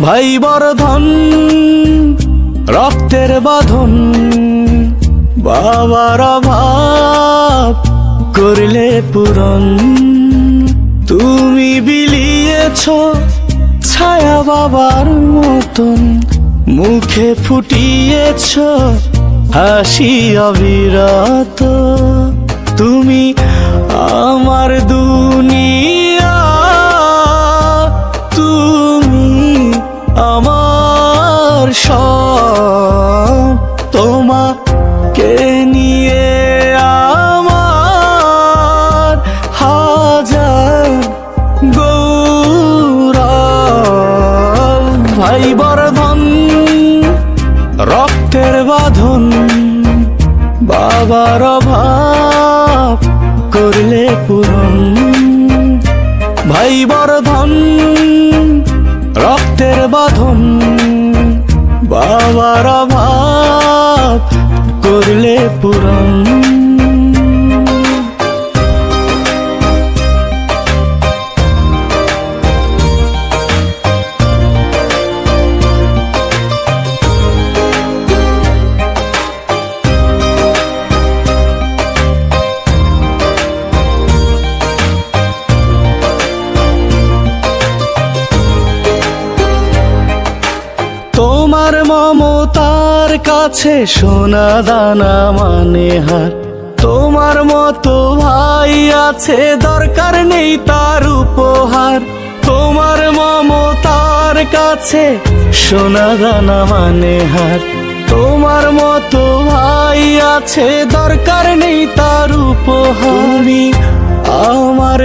ভাই বর্ধন রক্তের বাঁধন, বাবার অভাব করলে পূরণ। তুমি বিলিয়েছ ছায়া বাবার মতন, মুখে ফুটিয়েছ হাসি অবিরত। তুমি আমার দুনিয়া, তুমি আমার সব। তোমাকে নিয়ে আমার হাজার গৌরব। ভাই বর্ধন রক্তের বাঁধন, বাবার অভাব করলে পূরণ। ভাই বর্ধন রক্তের বাঁধন, বাবার অভাব করলে পূরণ। তোমার মমতার কাছে সোনা দানা মানে হার। তোমার মতো ভাই আছে, দরকার নেই তার উপহার। তোমার মমতার কাছে সোনা দানা মানে হার। তোমার মতো ভাই আছে, দরকার নেই তার উপহার। আমার